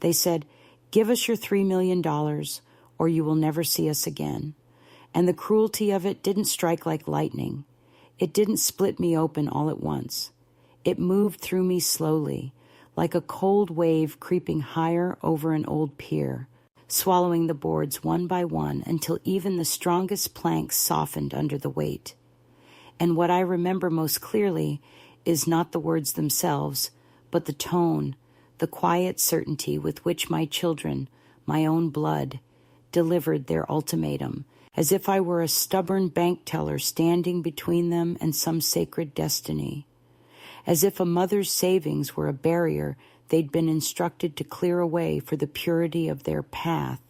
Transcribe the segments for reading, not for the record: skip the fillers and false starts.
They said, "Give us your $3 million, or you will never see us again." And the cruelty of it didn't strike like lightning. It didn't split me open all at once. It moved through me slowly, like a cold wave creeping higher over an old pier, swallowing the boards one by one until even the strongest planks softened under the weight. And what I remember most clearly is not the words themselves, but the tone, the quiet certainty with which my children, my own blood, delivered their ultimatum, as if I were a stubborn bank teller standing between them and some sacred destiny. As if a mother's savings were a barrier they'd been instructed to clear away for the purity of their path.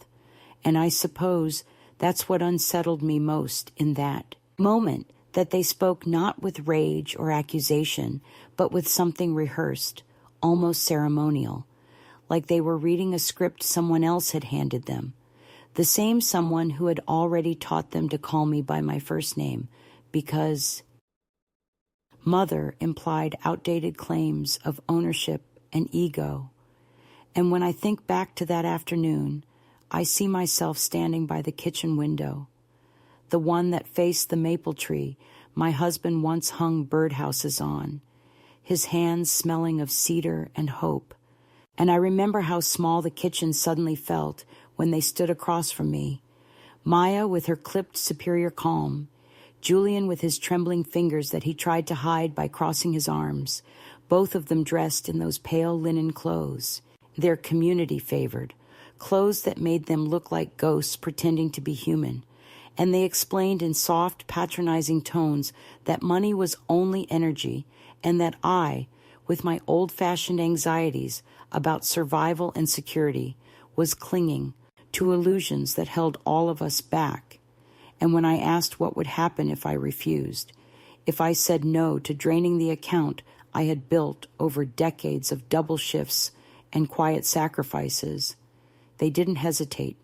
And I suppose that's what unsettled me most in that moment, that they spoke not with rage or accusation, but with something rehearsed, almost ceremonial, like they were reading a script someone else had handed them, the same someone who had already taught them to call me by my first name, because mother implied outdated claims of ownership and ego. And when I think back to that afternoon, I see myself standing by the kitchen window, the one that faced the maple tree my husband once hung birdhouses on, his hands smelling of cedar and hope. And I remember how small the kitchen suddenly felt when they stood across from me, Maya with her clipped superior calm, Julian with his trembling fingers that he tried to hide by crossing his arms, both of them dressed in those pale linen clothes, their community favored, clothes that made them look like ghosts pretending to be human. And they explained in soft, patronizing tones that money was only energy, and that I, with my old-fashioned anxieties about survival and security, was clinging to illusions that held all of us back. And when I asked what would happen if I refused, if I said no to draining the account I had built over decades of double shifts and quiet sacrifices, they didn't hesitate,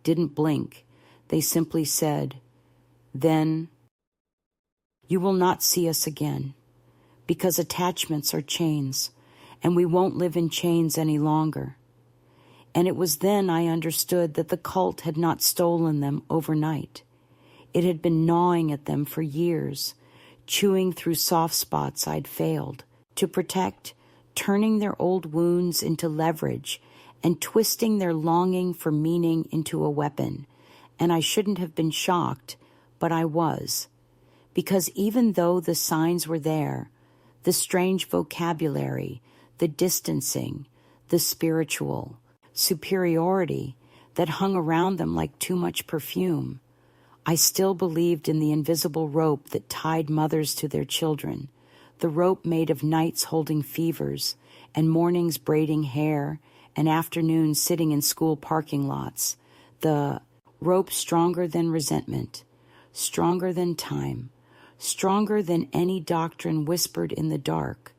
didn't blink. They simply said, "Then you will not see us again, because attachments are chains, and we won't live in chains any longer." And it was then I understood that the cult had not stolen them overnight. It had been gnawing at them for years, chewing through soft spots I'd failed to protect, turning their old wounds into leverage and twisting their longing for meaning into a weapon. And I shouldn't have been shocked, but I was. Because even though the signs were there, the strange vocabulary, the distancing, the spiritual superiority that hung around them like too much perfume, I still believed in the invisible rope that tied mothers to their children, the rope made of nights holding fevers and mornings braiding hair and afternoons sitting in school parking lots, the rope stronger than resentment, stronger than time, stronger than any doctrine whispered in the dark.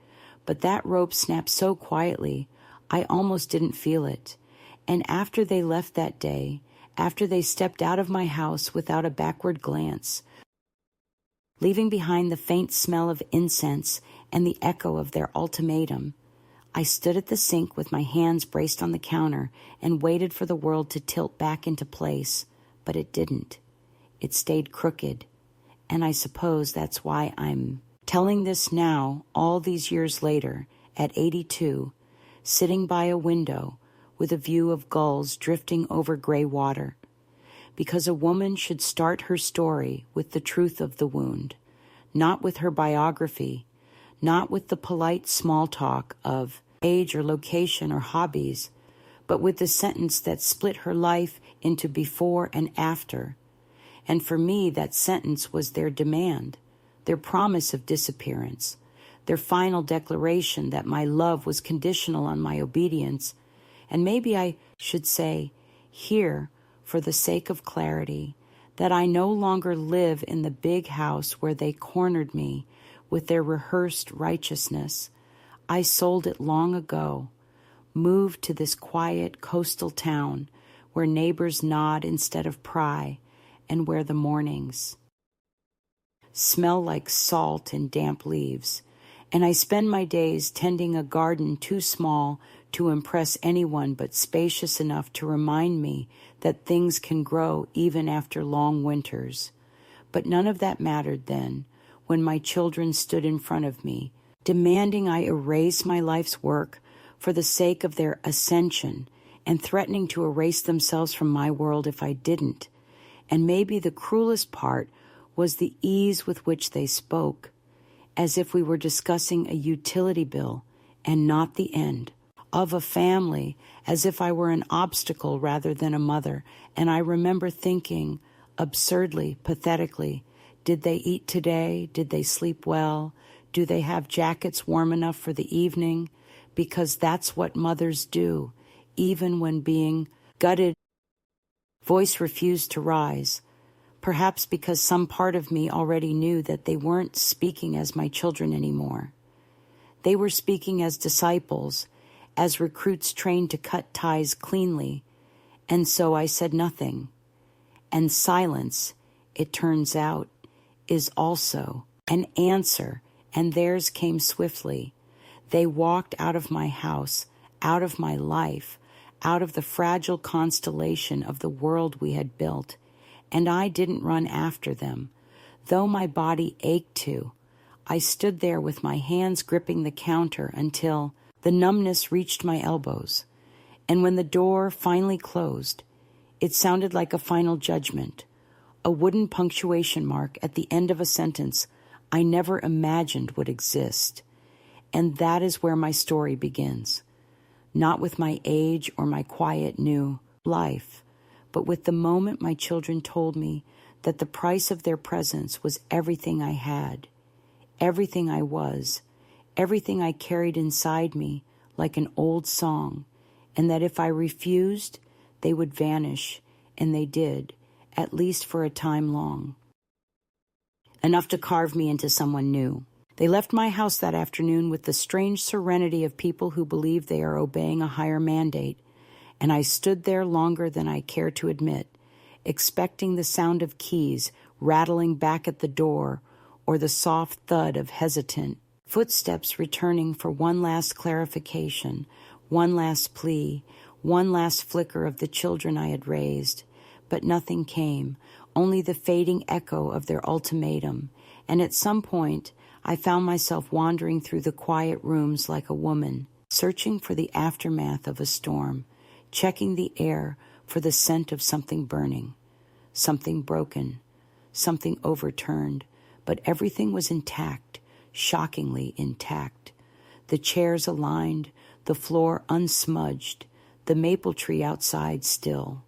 But that rope snapped so quietly, I almost didn't feel it. And after they left that day, after they stepped out of my house without a backward glance, leaving behind the faint smell of incense and the echo of their ultimatum, I stood at the sink with my hands braced on the counter and waited for the world to tilt back into place, but it didn't. It stayed crooked, and I suppose that's why I'm telling this now, all these years later, at 82, sitting by a window with a view of gulls drifting over gray water, because a woman should start her story with the truth of the wound, not with her biography, not with the polite small talk of age or location or hobbies, but with the sentence that split her life into before and after. And for me, that sentence was their demand, their promise of disappearance, their final declaration that my love was conditional on my obedience. And maybe I should say here, for the sake of clarity, that I no longer live in the big house where they cornered me with their rehearsed righteousness. I sold it long ago, moved to this quiet coastal town where neighbors nod instead of pry, and where the mornings smell like salt and damp leaves. And I spend my days tending a garden too small, to impress anyone, but spacious enough to remind me that things can grow even after long winters. But none of that mattered then, when my children stood in front of me, demanding I erase my life's work for the sake of their ascension, and threatening to erase themselves from my world if I didn't. And maybe the cruelest part was the ease with which they spoke, as if we were discussing a utility bill and not the end of a family, as if I were an obstacle rather than a mother. And I remember thinking, absurdly, pathetically, did they eat today? Did they sleep well? Do they have jackets warm enough for the evening? Because that's what mothers do, even when being gutted. Voice refused to rise, perhaps because some part of me already knew that they weren't speaking as my children anymore. They were speaking as disciples, as recruits trained to cut ties cleanly, and so I said nothing. And silence, it turns out, is also an answer, and theirs came swiftly. They walked out of my house, out of my life, out of the fragile constellation of the world we had built, and I didn't run after them, though my body ached to. I stood there with my hands gripping the counter until the numbness reached my elbows, and when the door finally closed, it sounded like a final judgment, a wooden punctuation mark at the end of a sentence I never imagined would exist. And that is where my story begins, not with my age or my quiet new life, but with the moment my children told me that the price of their presence was everything I had, everything I was, everything I carried inside me like an old song, and that if I refused, they would vanish, and they did, at least for a time long. Enough to carve me into someone new. They left my house that afternoon with the strange serenity of people who believe they are obeying a higher mandate, and I stood there longer than I care to admit, expecting the sound of keys rattling back at the door or the soft thud of hesitant footsteps returning for one last clarification, one last plea, one last flicker of the children I had raised. But nothing came, only the fading echo of their ultimatum, and at some point I found myself wandering through the quiet rooms like a woman, searching for the aftermath of a storm, checking the air for the scent of something burning, something broken, something overturned, but everything was intact, shockingly intact. The chairs aligned, the floor unsmudged, the maple tree outside still,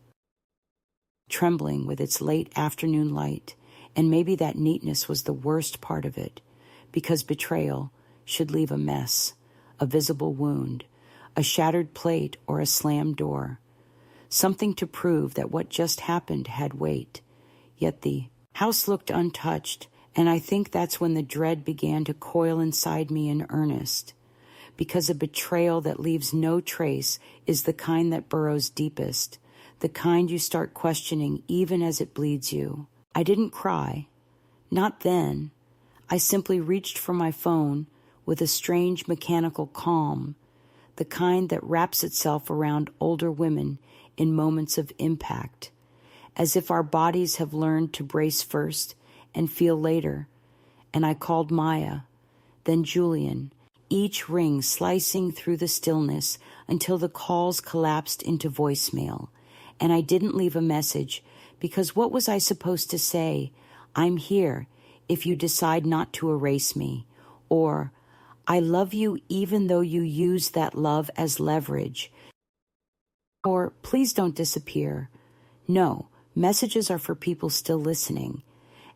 trembling with its late afternoon light, and maybe that neatness was the worst part of it, because betrayal should leave a mess, a visible wound, a shattered plate or a slammed door, something to prove that what just happened had weight. Yet the house looked untouched, and I think that's when the dread began to coil inside me in earnest, because a betrayal that leaves no trace is the kind that burrows deepest, the kind you start questioning even as it bleeds you. I didn't cry. Not then. I simply reached for my phone with a strange mechanical calm, the kind that wraps itself around older women in moments of impact, as if our bodies have learned to brace first and feel later. And I called Maya, then Julian, each ring slicing through the stillness until the calls collapsed into voicemail. And I didn't leave a message, because what was I supposed to say? I'm here if you decide not to erase me. Or, I love you even though you use that love as leverage. Or, please don't disappear. No, messages are for people still listening.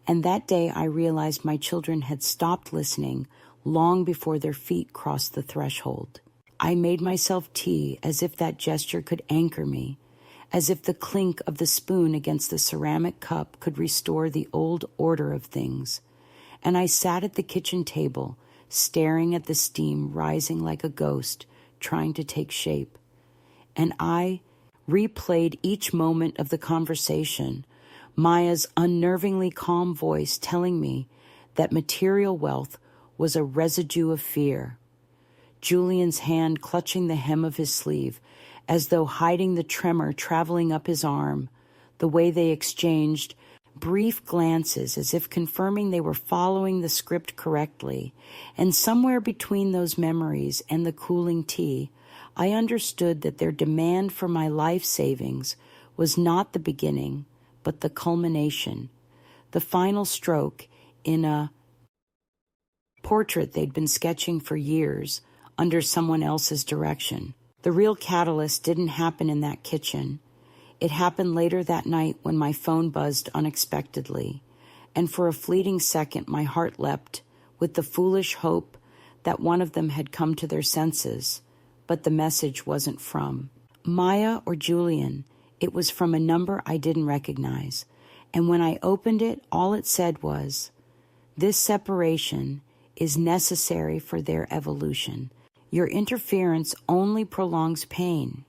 And that day I realized my children had stopped listening long before their feet crossed the threshold. I made myself tea as if that gesture could anchor me, as if the clink of the spoon against the ceramic cup could restore the old order of things. And I sat at the kitchen table, staring at the steam rising like a ghost, trying to take shape. And I replayed each moment of the conversation, Maya's unnervingly calm voice telling me that material wealth was a residue of fear, Julian's hand clutching the hem of his sleeve, as though hiding the tremor traveling up his arm, the way they exchanged brief glances as if confirming they were following the script correctly, and somewhere between those memories and the cooling tea, I understood that their demand for my life savings was not the beginning, but the culmination, the final stroke in a portrait they'd been sketching for years under someone else's direction. The real catalyst didn't happen in that kitchen. It happened later that night when my phone buzzed unexpectedly, and for a fleeting second my heart leapt with the foolish hope that one of them had come to their senses, but the message wasn't from Maya or Julian. It was from a number I didn't recognize, and when I opened it, all it said was, "This separation is necessary for their evolution. Your interference only prolongs pain.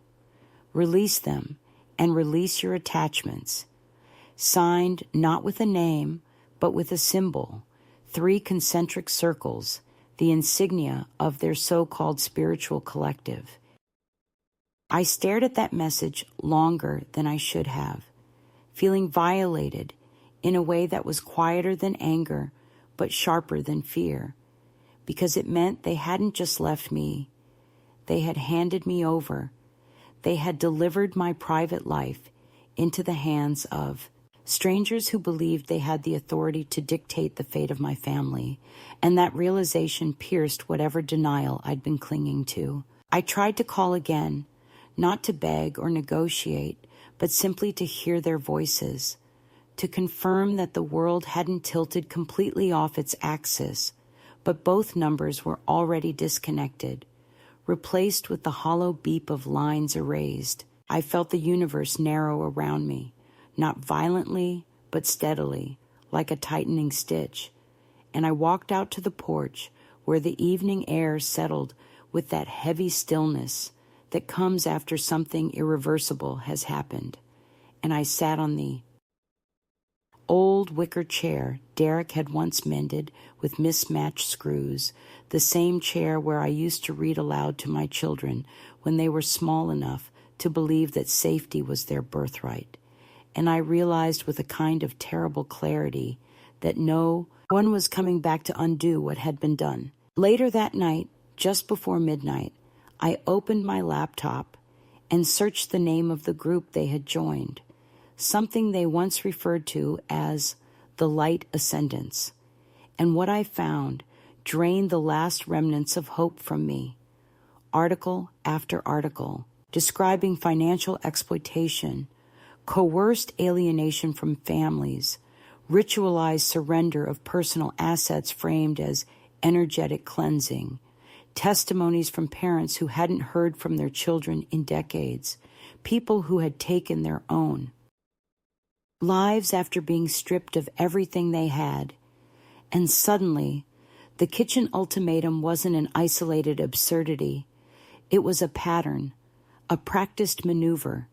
Release them and release your attachments." Signed not with a name, but with a symbol, 3 concentric circles, the insignia of their so-called spiritual collective. I stared at that message longer than I should have, feeling violated in a way that was quieter than anger, but sharper than fear, because it meant they hadn't just left me. They had handed me over. They had delivered my private life into the hands of strangers who believed they had the authority to dictate the fate of my family, and that realization pierced whatever denial I'd been clinging to. I tried to call again, not to beg or negotiate, but simply to hear their voices, to confirm that the world hadn't tilted completely off its axis, but both numbers were already disconnected, replaced with the hollow beep of lines erased. I felt the universe narrow around me, not violently, but steadily, like a tightening stitch, and I walked out to the porch where the evening air settled with that heavy stillness that comes after something irreversible has happened, and I sat on the old wicker chair Derek had once mended with mismatched screws, the same chair where I used to read aloud to my children when they were small enough to believe that safety was their birthright. And I realized with a kind of terrible clarity that no one was coming back to undo what had been done. Later that night, just before midnight, I opened my laptop and searched the name of the group they had joined, something they once referred to as the Light Ascendants. And what I found drained the last remnants of hope from me. Article after article, describing financial exploitation, coerced alienation from families, ritualized surrender of personal assets framed as energetic cleansing, testimonies from parents who hadn't heard from their children in decades, people who had taken their own lives after being stripped of everything they had. And suddenly, the kitchen ultimatum wasn't an isolated absurdity. It was a pattern, a practiced maneuver,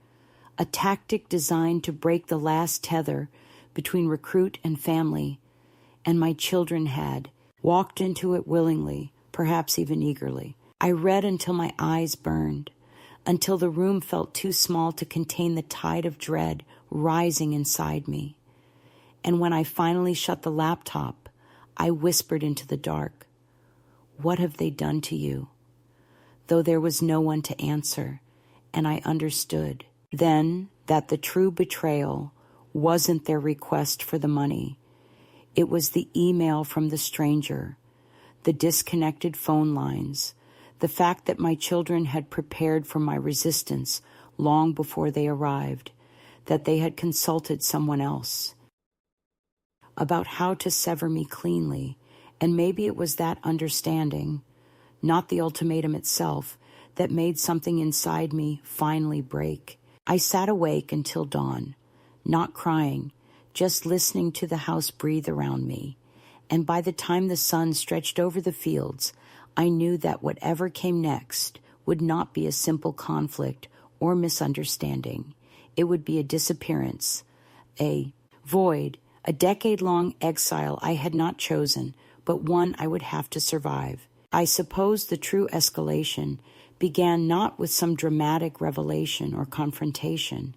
a tactic designed to break the last tether between recruit and family, and my children had walked into it willingly, perhaps even eagerly. I read until my eyes burned, until the room felt too small to contain the tide of dread rising inside me. And when I finally shut the laptop, I whispered into the dark, "What have they done to you?" Though there was no one to answer, and I understood then that the true betrayal wasn't their request for the money. It was the email from the stranger, the disconnected phone lines, the fact that my children had prepared for my resistance long before they arrived, that they had consulted someone else about how to sever me cleanly, and maybe it was that understanding, not the ultimatum itself, that made something inside me finally break. I sat awake until dawn, not crying, just listening to the house breathe around me, and by the time the sun stretched over the fields, I knew that whatever came next would not be a simple conflict or misunderstanding. It would be a disappearance, a void, a decade-long exile I had not chosen, but one I would have to survive. I suppose the true escalation began not with some dramatic revelation or confrontation,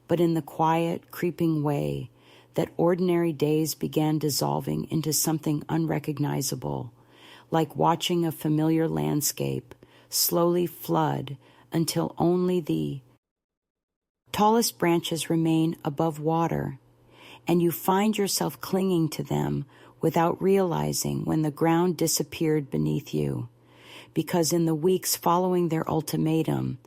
but in the quiet, creeping way that ordinary days began dissolving into something unrecognizable, like watching a familiar landscape slowly flood until only the tallest branches remain above water, and you find yourself clinging to them without realizing when the ground disappeared beneath you. Because in the weeks following their ultimatum,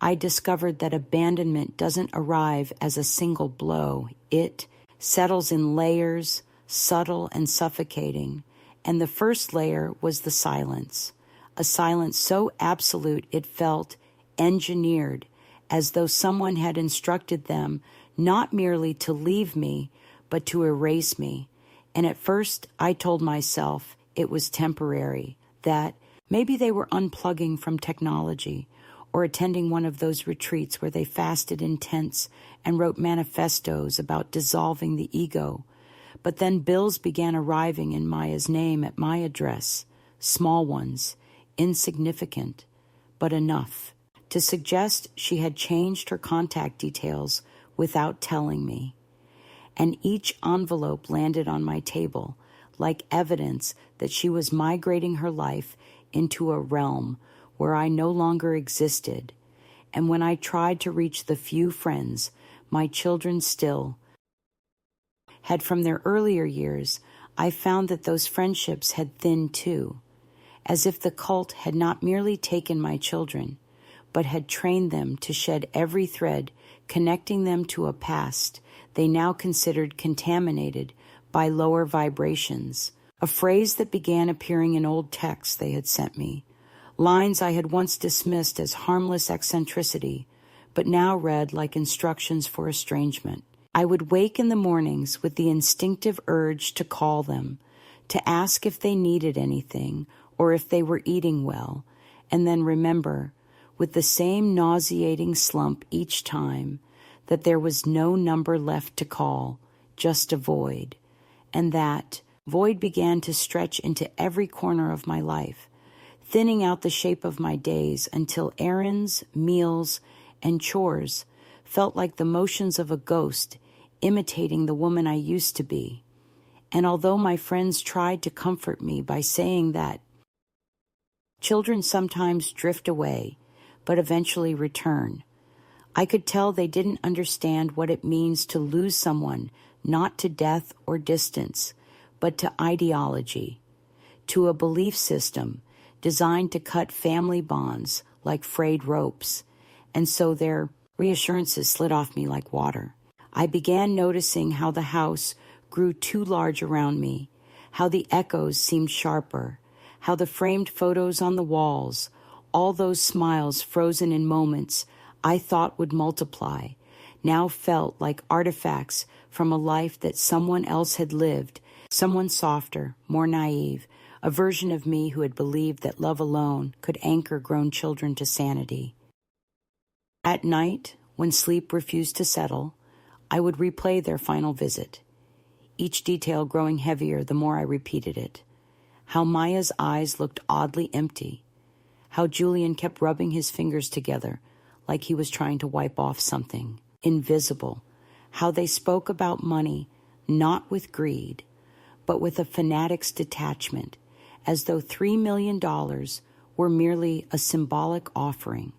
I discovered that abandonment doesn't arrive as a single blow. It settles in layers, subtle and suffocating, and the first layer was the silence, a silence so absolute it felt engineered, as though someone had instructed them not merely to leave me, but to erase me. And at first I told myself it was temporary, that maybe they were unplugging from technology or attending one of those retreats where they fasted in tents and wrote manifestos about dissolving the ego. But then bills began arriving in Maya's name at my address, small ones, insignificant, but enough to suggest she had changed her contact details without telling me. And each envelope landed on my table like evidence that she was migrating her life into a realm where I no longer existed. And when I tried to reach the few friends my children still had from their earlier years, I found that those friendships had thinned too, as if the cult had not merely taken my children, but had trained them to shed every thread connecting them to a past they now considered contaminated by lower vibrations, a phrase that began appearing in old texts they had sent me, lines I had once dismissed as harmless eccentricity, but now read like instructions for estrangement. I would wake in the mornings with the instinctive urge to call them, to ask if they needed anything or if they were eating well, and then remember, with the same nauseating slump each time, that there was no number left to call, just a void, and that void began to stretch into every corner of my life, thinning out the shape of my days until errands, meals, and chores felt like the motions of a ghost imitating the woman I used to be. And although my friends tried to comfort me by saying that children sometimes drift away, but eventually return, I could tell they didn't understand what it means to lose someone, not to death or distance, but to ideology, to a belief system designed to cut family bonds like frayed ropes, and so their reassurances slid off me like water. I began noticing how the house grew too large around me, how the echoes seemed sharper, how the framed photos on the walls, all those smiles frozen in moments I thought would multiply, now felt like artifacts from a life that someone else had lived, someone softer, more naive, a version of me who had believed that love alone could anchor grown children to sanity. At night, when sleep refused to settle, I would replay their final visit, each detail growing heavier the more I repeated it. How Maya's eyes looked oddly empty, how Julian kept rubbing his fingers together like he was trying to wipe off something invisible, how they spoke about money not with greed, but with a fanatic's detachment, as though $3 million were merely a symbolic offering,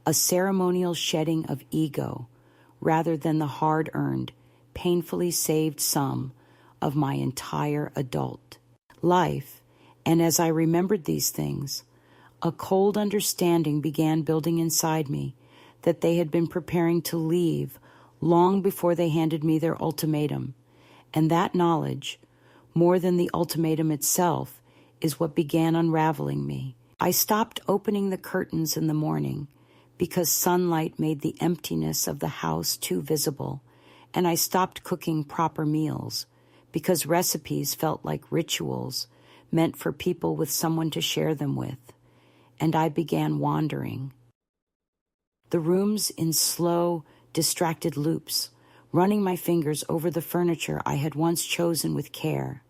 a ceremonial shedding of ego, rather than the hard-earned, painfully saved sum of my entire adult life. And as I remembered these things, a cold understanding began building inside me that they had been preparing to leave long before they handed me their ultimatum. And that knowledge, more than the ultimatum itself, is what began unraveling me. I stopped opening the curtains in the morning because sunlight made the emptiness of the house too visible, and I stopped cooking proper meals because recipes felt like rituals meant for people with someone to share them with, and I began wandering. The rooms in slow, distracted loops, running my fingers over the furniture I had once chosen with care,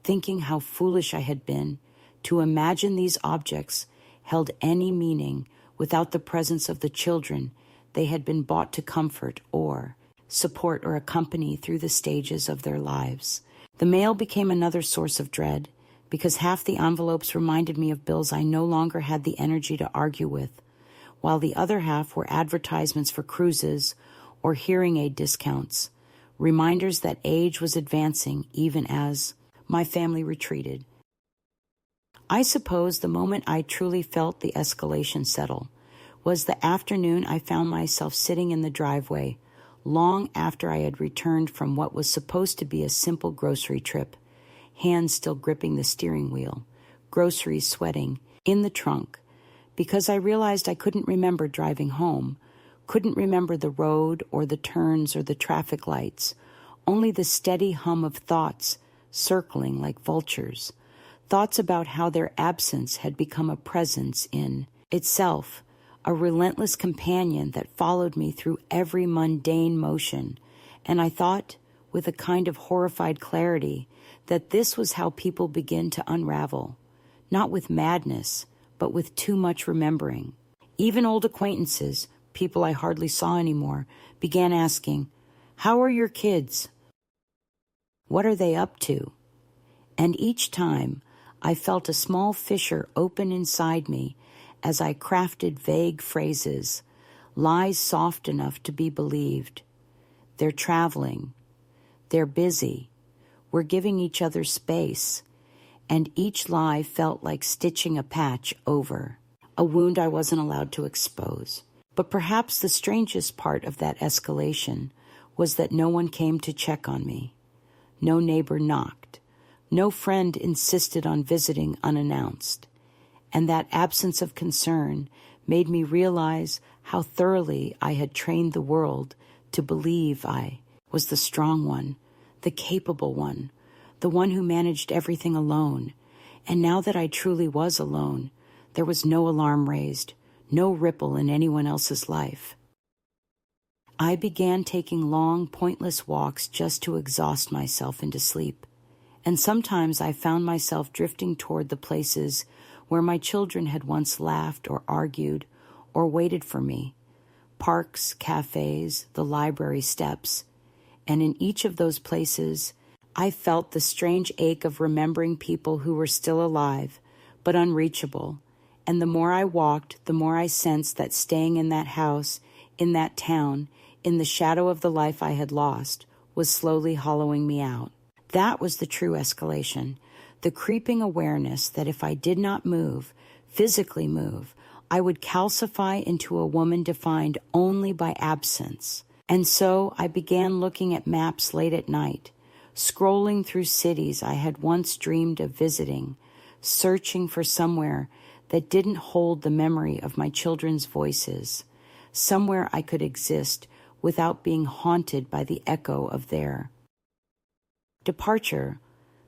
thinking how foolish I had been to imagine these objects held any meaning without the presence of the children they had been bought to comfort or support or accompany through the stages of their lives. The mail became another source of dread because half the envelopes reminded me of bills I no longer had the energy to argue with, while the other half were advertisements for cruises or hearing aid discounts, reminders that age was advancing even as my family retreated. I suppose the moment I truly felt the escalation settle was the afternoon I found myself sitting in the driveway long after I had returned from what was supposed to be a simple grocery trip, hands still gripping the steering wheel, groceries sweating, in the trunk, because I realized I couldn't remember driving home, couldn't remember the road or the turns or the traffic lights, only the steady hum of thoughts circling like vultures, thoughts about how their absence had become a presence in itself, a relentless companion that followed me through every mundane motion, and I thought, with a kind of horrified clarity, that this was how people begin to unravel, not with madness, but with too much remembering. Even old acquaintances, people I hardly saw anymore, began asking, "How are your kids? What are they up to?" And each time I felt a small fissure open inside me as I crafted vague phrases, lies soft enough to be believed. They're traveling. They're busy. We're giving each other space. And each lie felt like stitching a patch over, a wound I wasn't allowed to expose. But perhaps the strangest part of that escalation was that no one came to check on me. No neighbor knocked. No friend insisted on visiting unannounced. And that absence of concern made me realize how thoroughly I had trained the world to believe I was the strong one, the capable one, the one who managed everything alone. And now that I truly was alone, there was no alarm raised, no ripple in anyone else's life. I began taking long, pointless walks just to exhaust myself into sleep. And sometimes I found myself drifting toward the places where my children had once laughed or argued or waited for me, parks, cafes, the library steps, and in each of those places I felt the strange ache of remembering people who were still alive, but unreachable, and the more I walked, the more I sensed that staying in that house, in that town, in the shadow of the life I had lost, was slowly hollowing me out. That was the true escalation, the creeping awareness that if I did not move, physically move, I would calcify into a woman defined only by absence. And so I began looking at maps late at night, scrolling through cities I had once dreamed of visiting, searching for somewhere that didn't hold the memory of my children's voices, somewhere I could exist without being haunted by the echo of their departure,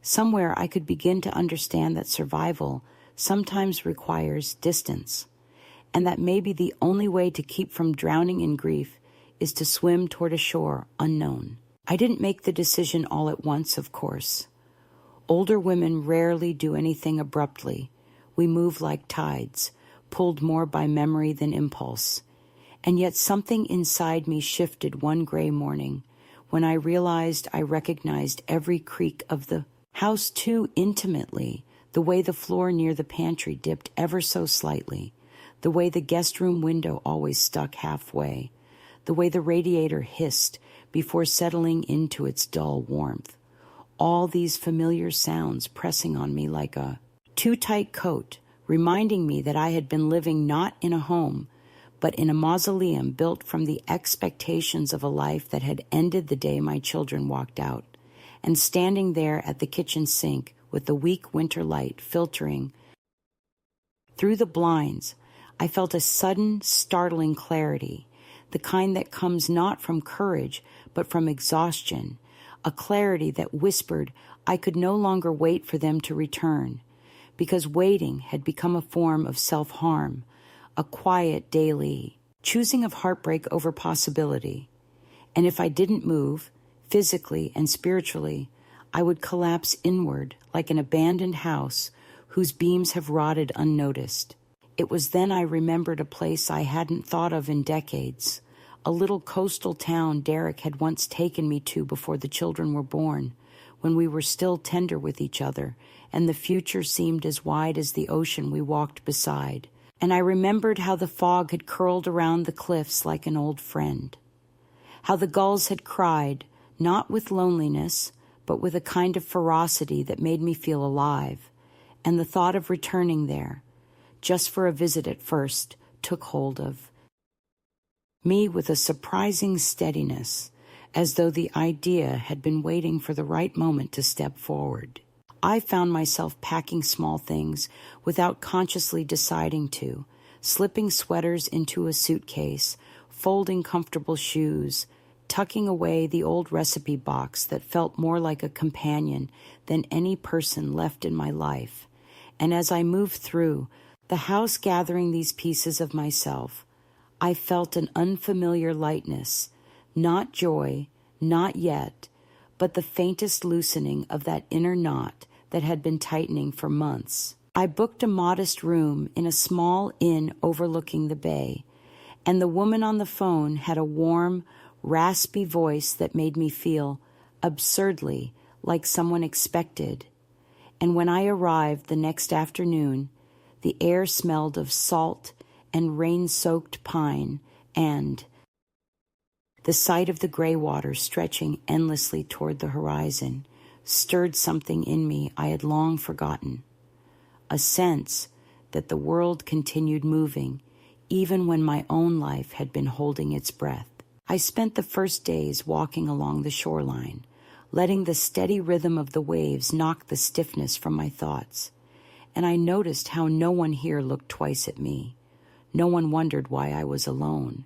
somewhere I could begin to understand that survival sometimes requires distance, and that maybe the only way to keep from drowning in grief is to swim toward a shore unknown. I didn't make the decision all at once, of course. Older women rarely do anything abruptly. We move like tides, pulled more by memory than impulse. And yet something inside me shifted one gray morning when I realized I recognized every creak of the house too intimately, the way the floor near the pantry dipped ever so slightly, the way the guest room window always stuck halfway, the way the radiator hissed before settling into its dull warmth. All these familiar sounds pressing on me like a too-tight coat, reminding me that I had been living not in a home, but in a mausoleum built from the expectations of a life that had ended the day my children walked out, and standing there at the kitchen sink with the weak winter light filtering through the blinds, I felt a sudden, startling clarity, the kind that comes not from courage, but from exhaustion, a clarity that whispered I could no longer wait for them to return, because waiting had become a form of self-harm, a quiet daily choosing of heartbreak over possibility. And if I didn't move, physically and spiritually, I would collapse inward like an abandoned house whose beams have rotted unnoticed. It was then I remembered a place I hadn't thought of in decades, a little coastal town Derek had once taken me to before the children were born, when we were still tender with each other, and the future seemed as wide as the ocean we walked beside. And I remembered how the fog had curled around the cliffs like an old friend, how the gulls had cried, not with loneliness, but with a kind of ferocity that made me feel alive, and the thought of returning there, just for a visit at first, took hold of me with a surprising steadiness, as though the idea had been waiting for the right moment to step forward. I found myself packing small things without consciously deciding to, slipping sweaters into a suitcase, folding comfortable shoes, tucking away the old recipe box that felt more like a companion than any person left in my life. And as I moved through the house gathering these pieces of myself, I felt an unfamiliar lightness, not joy, not yet, but the faintest loosening of that inner knot that had been tightening for months. I booked a modest room in a small inn overlooking the bay, and the woman on the phone had a warm, raspy voice that made me feel, absurdly, like someone expected. And when I arrived the next afternoon, the air smelled of salt and rain-soaked pine, and the sight of the gray water stretching endlessly toward the horizon stirred something in me I had long forgotten, a sense that the world continued moving even when my own life had been holding its breath. I spent the first days walking along the shoreline, letting the steady rhythm of the waves knock the stiffness from my thoughts, and I noticed how no one here looked twice at me. No one wondered why I was alone.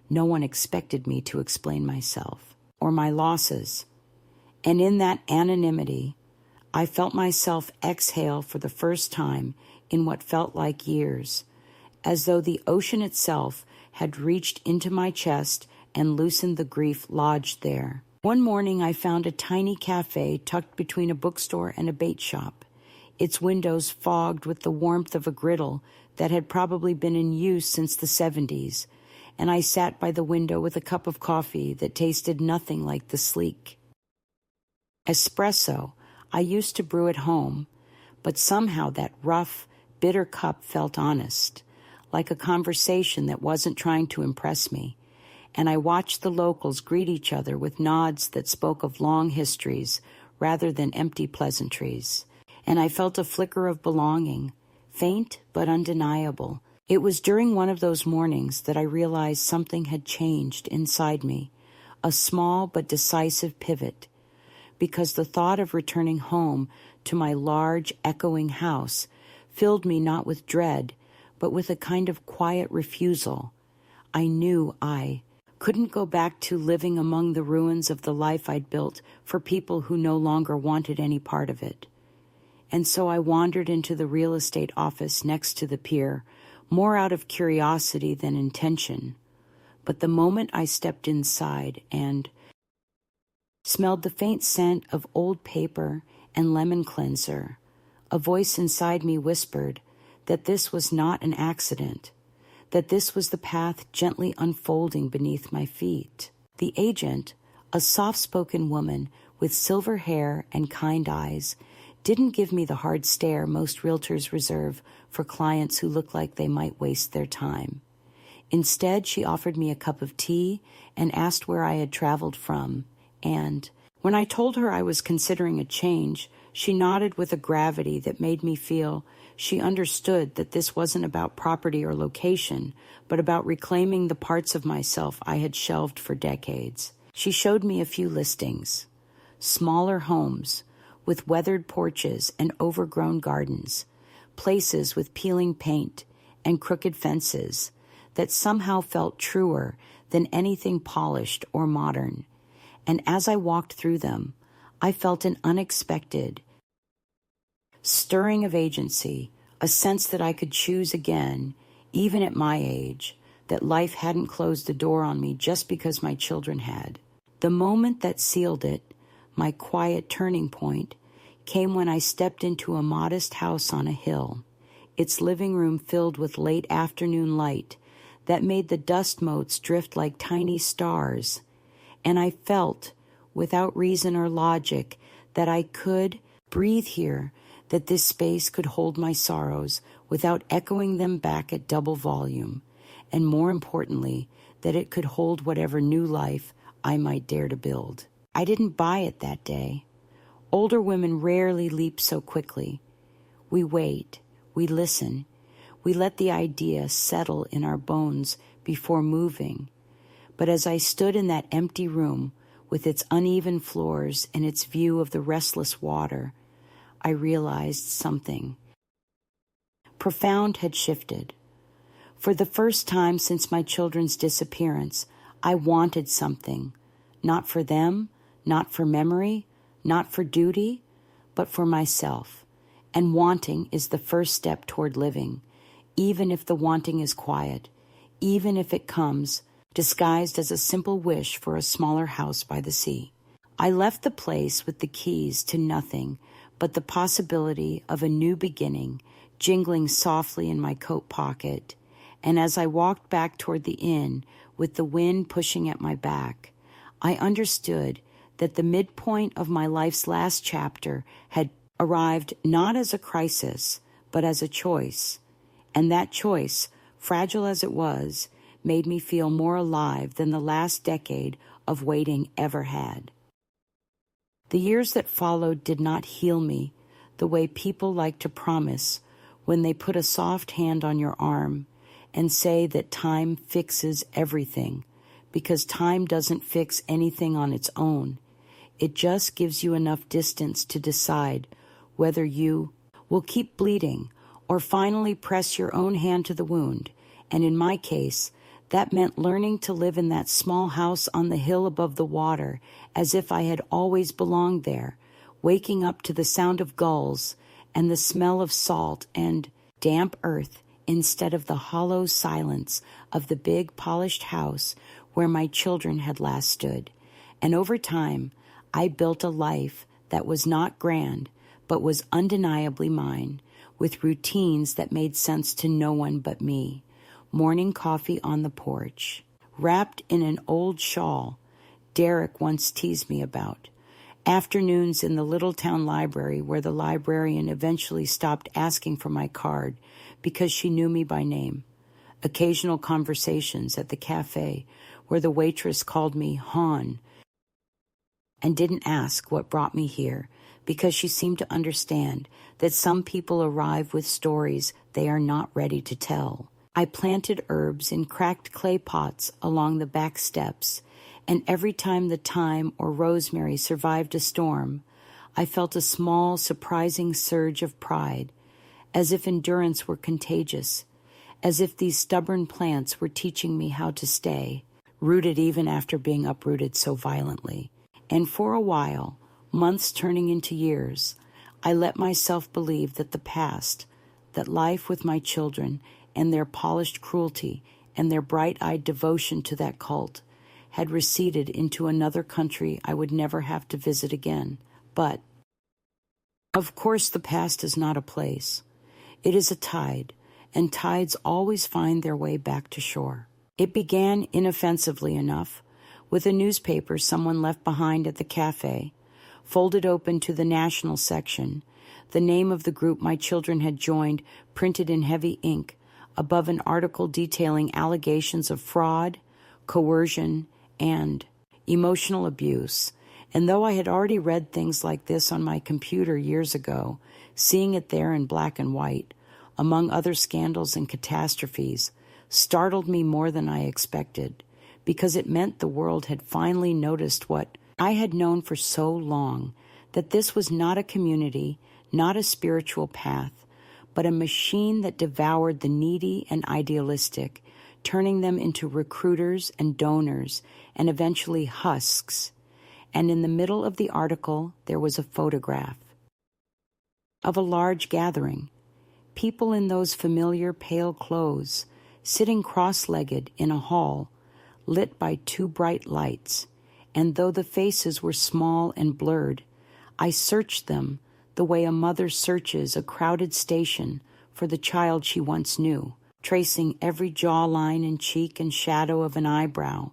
No one expected me to explain myself or my losses. And in that anonymity, I felt myself exhale for the first time in what felt like years, as though the ocean itself had reached into my chest and loosened the grief lodged there. One morning I found a tiny cafe tucked between a bookstore and a bait shop, its windows fogged with the warmth of a griddle that had probably been in use since the 70s, and I sat by the window with a cup of coffee that tasted nothing like the sleek espresso I used to brew at home, but somehow that rough, bitter cup felt honest, like a conversation that wasn't trying to impress me, and I watched the locals greet each other with nods that spoke of long histories rather than empty pleasantries, and I felt a flicker of belonging, faint but undeniable. It was during one of those mornings that I realized something had changed inside me, a small but decisive pivot, because the thought of returning home to my large, echoing house filled me not with dread, but with a kind of quiet refusal. I knew I couldn't go back to living among the ruins of the life I'd built for people who no longer wanted any part of it. And so I wandered into the real estate office next to the pier, more out of curiosity than intention. But the moment I stepped inside and smelled the faint scent of old paper and lemon cleanser, a voice inside me whispered that this was not an accident, that this was the path gently unfolding beneath my feet. The agent, a soft-spoken woman with silver hair and kind eyes, didn't give me the hard stare most realtors reserve for clients who look like they might waste their time. Instead, she offered me a cup of tea and asked where I had traveled from, and when I told her I was considering a change, she nodded with a gravity that made me feel she understood that this wasn't about property or location, but about reclaiming the parts of myself I had shelved for decades. She showed me a few listings, smaller homes with weathered porches and overgrown gardens, places with peeling paint and crooked fences that somehow felt truer than anything polished or modern. And as I walked through them, I felt an unexpected stirring of agency, a sense that I could choose again, even at my age, that life hadn't closed the door on me just because my children had. The moment that sealed it, my quiet turning point, came when I stepped into a modest house on a hill, its living room filled with late afternoon light that made the dust motes drift like tiny stars, and I felt, without reason or logic, that I could breathe here, that this space could hold my sorrows without echoing them back at double volume, and more importantly, that it could hold whatever new life I might dare to build. I didn't buy it that day. Older women rarely leap so quickly. We wait, we listen, we let the idea settle in our bones before moving. But as I stood in that empty room with its uneven floors and its view of the restless water, I realized something profound had shifted. For the first time since my children's disappearance, I wanted something, not for them, not for memory, not for duty, but for myself. And wanting is the first step toward living, even if the wanting is quiet, even if it comes disguised as a simple wish for a smaller house by the sea. I left the place with the keys to nothing but the possibility of a new beginning jingling softly in my coat pocket, and as I walked back toward the inn with the wind pushing at my back, I understood that the midpoint of my life's last chapter had arrived not as a crisis, but as a choice, and that choice, fragile as it was, made me feel more alive than the last decade of waiting ever had. The years that followed did not heal me the way people like to promise when they put a soft hand on your arm and say that time fixes everything, because time doesn't fix anything on its own. It just gives you enough distance to decide whether you will keep bleeding or finally press your own hand to the wound. And in my case, that meant learning to live in that small house on the hill above the water as if I had always belonged there, waking up to the sound of gulls and the smell of salt and damp earth instead of the hollow silence of the big polished house where my children had last stood. And over time, I built a life that was not grand, but was undeniably mine, with routines that made sense to no one but me. Morning coffee on the porch, wrapped in an old shawl Derek once teased me about. Afternoons in the little town library where the librarian eventually stopped asking for my card because she knew me by name. Occasional conversations at the cafe where the waitress called me Han and didn't ask what brought me here because she seemed to understand that some people arrive with stories they are not ready to tell. I planted herbs in cracked clay pots along the back steps, and every time the thyme or rosemary survived a storm, I felt a small, surprising surge of pride, as if endurance were contagious, as if these stubborn plants were teaching me how to stay, rooted even after being uprooted so violently. And for a while, months turning into years, I let myself believe that the past, that life with my children and their polished cruelty and their bright-eyed devotion to that cult had receded into another country I would never have to visit again. But, of course, the past is not a place. It is a tide, and tides always find their way back to shore. It began inoffensively enough, with a newspaper someone left behind at the cafe, folded open to the national section, the name of the group my children had joined printed in heavy ink above an article detailing allegations of fraud, coercion, and emotional abuse. And though I had already read things like this on my computer years ago, seeing it there in black and white, among other scandals and catastrophes, startled me more than I expected, because it meant the world had finally noticed what I had known for so long, that this was not a community, not a spiritual path, but a machine that devoured the needy and idealistic, turning them into recruiters and donors and eventually husks. And in the middle of the article, there was a photograph of a large gathering, people in those familiar pale clothes, sitting cross-legged in a hall, lit by two bright lights, and though the faces were small and blurred, I searched them, the way a mother searches a crowded station for the child she once knew, tracing every jawline and cheek and shadow of an eyebrow.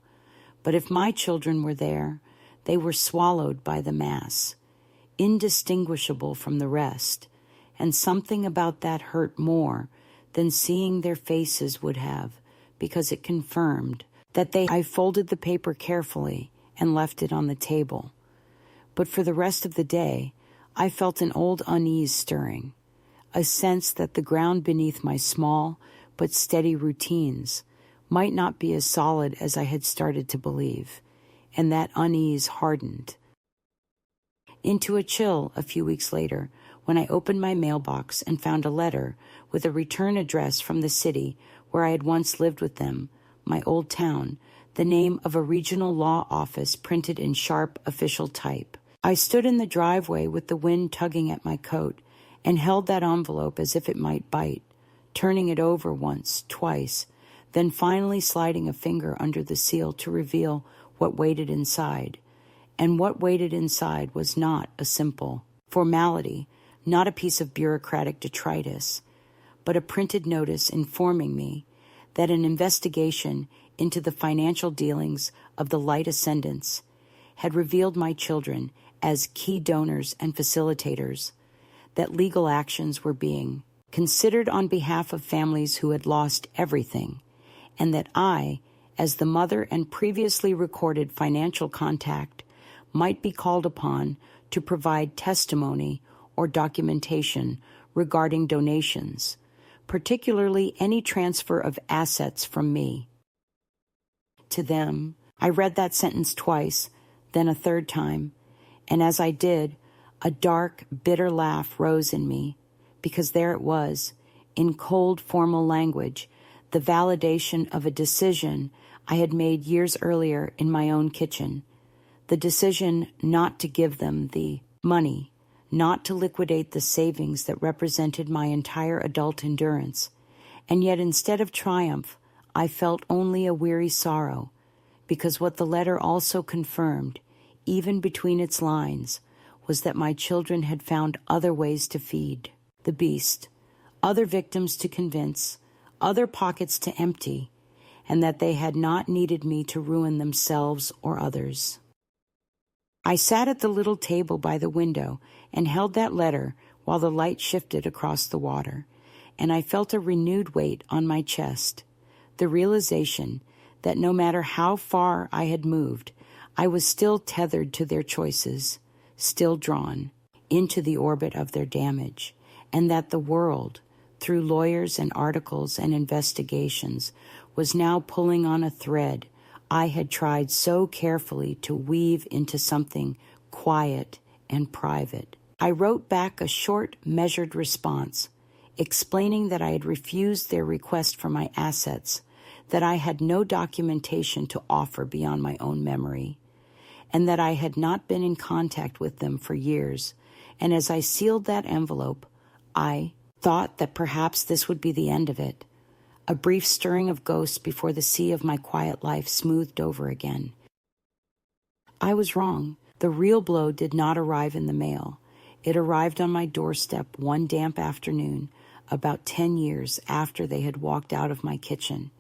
But if my children were there, they were swallowed by the mass, indistinguishable from the rest, and something about that hurt more than seeing their faces would have, because it confirmed that I folded the paper carefully and left it on the table. But for the rest of the day, I felt an old unease stirring, a sense that the ground beneath my small but steady routines might not be as solid as I had started to believe, and that unease hardened into a chill a few weeks later when I opened my mailbox and found a letter with a return address from the city where I had once lived with them, my old town, the name of a regional law office printed in sharp official type. I stood in the driveway with the wind tugging at my coat and held that envelope as if it might bite, turning it over once, twice, then finally sliding a finger under the seal to reveal what waited inside. And what waited inside was not a simple formality, not a piece of bureaucratic detritus, but a printed notice informing me that an investigation into the financial dealings of the Light Ascendants had revealed my children as key donors and facilitators, that legal actions were being considered on behalf of families who had lost everything, and that I, as the mother and previously recorded financial contact, might be called upon to provide testimony or documentation regarding donations, particularly any transfer of assets from me to them. I read that sentence twice, then a third time, and as I did, a dark, bitter laugh rose in me, because there it was, in cold, formal language, the validation of a decision I had made years earlier in my own kitchen, the decision not to give them the money, not to liquidate the savings that represented my entire adult endurance. And yet instead of triumph, I felt only a weary sorrow, because what the letter also confirmed, even between its lines, was that my children had found other ways to feed the beast, other victims to convince, other pockets to empty, and that they had not needed me to ruin themselves or others. I sat at the little table by the window and held that letter while the light shifted across the water, and I felt a renewed weight on my chest, the realization that no matter how far I had moved, I was still tethered to their choices, still drawn into the orbit of their damage, and that the world, through lawyers and articles and investigations, was now pulling on a thread I had tried so carefully to weave into something quiet and private. I wrote back a short, measured response, explaining that I had refused their request for my assets, that I had no documentation to offer beyond my own memory, and that I had not been in contact with them for years. And as I sealed that envelope, I thought that perhaps this would be the end of it, a brief stirring of ghosts before the sea of my quiet life smoothed over again. I was wrong. The real blow did not arrive in the mail. It arrived on my doorstep one damp afternoon, about 10 years after they had walked out of my kitchen,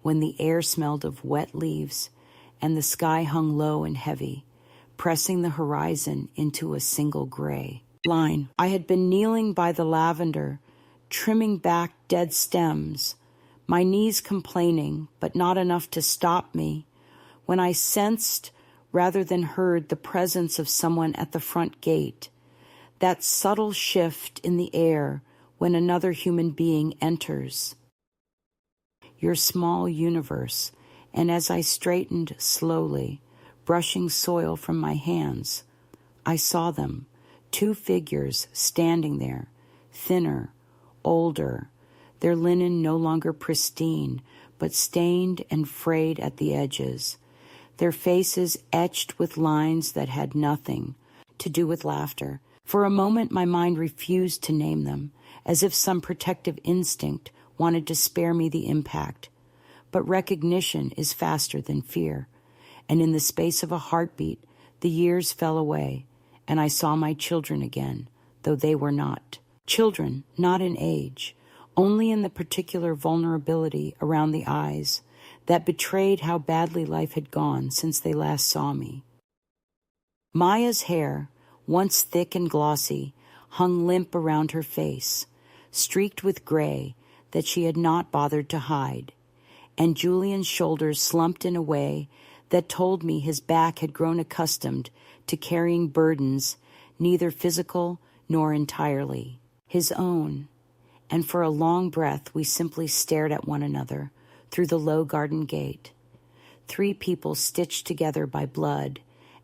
when the air smelled of wet leaves and the sky hung low and heavy, pressing the horizon into a single gray line. I had been kneeling by the lavender, trimming back dead stems, my knees complaining, but not enough to stop me, when I sensed rather than heard the presence of someone at the front gate, that subtle shift in the air when another human being enters your small universe. And as I straightened slowly, brushing soil from my hands, I saw them, two figures standing there, thinner, older, their linen no longer pristine, but stained and frayed at the edges, their faces etched with lines that had nothing to do with laughter. For a moment my mind refused to name them, as if some protective instinct wanted to spare me the impact. But recognition is faster than fear, and in the space of a heartbeat, the years fell away, and I saw my children again, though they were not. Children, not in age, only in the particular vulnerability around the eyes that betrayed how badly life had gone since they last saw me. Maya's hair, once thick and glossy, hung limp around her face, streaked with gray that she had not bothered to hide, and Julian's shoulders slumped in a way that told me his back had grown accustomed to carrying burdens neither physical nor entirely his own. And for a long breath we simply stared at one another through the low garden gate. 3 people stitched together by blood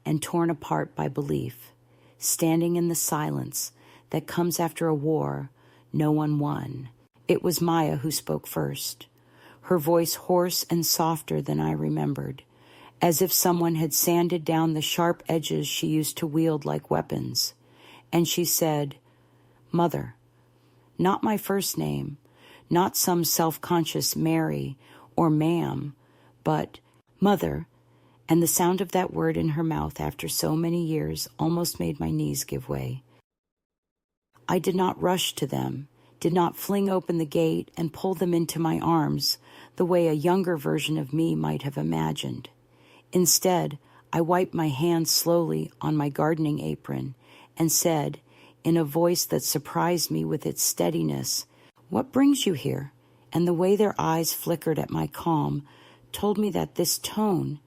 and torn apart by belief, standing in the silence that comes after a war no one won. It was Maya who spoke first, her voice hoarse and softer than I remembered, as if someone had sanded down the sharp edges she used to wield like weapons. And she said, "Mother," not my first name, not some self-conscious Mary or ma'am, but Mother, and the sound of that word in her mouth after so many years almost made my knees give way. I did not rush to them, did not fling open the gate and pull them into my arms the way a younger version of me might have imagined. Instead, I wiped my hands slowly on my gardening apron and said, in a voice that surprised me with its steadiness, "What brings you here?" And the way their eyes flickered at my calm told me that this tone,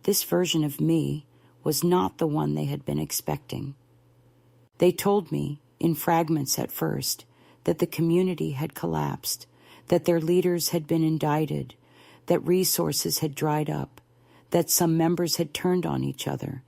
this version of me, was not the one they had been expecting. They told me, in fragments at first, that the community had collapsed, that their leaders had been indicted, that resources had dried up, that some members had turned on each other,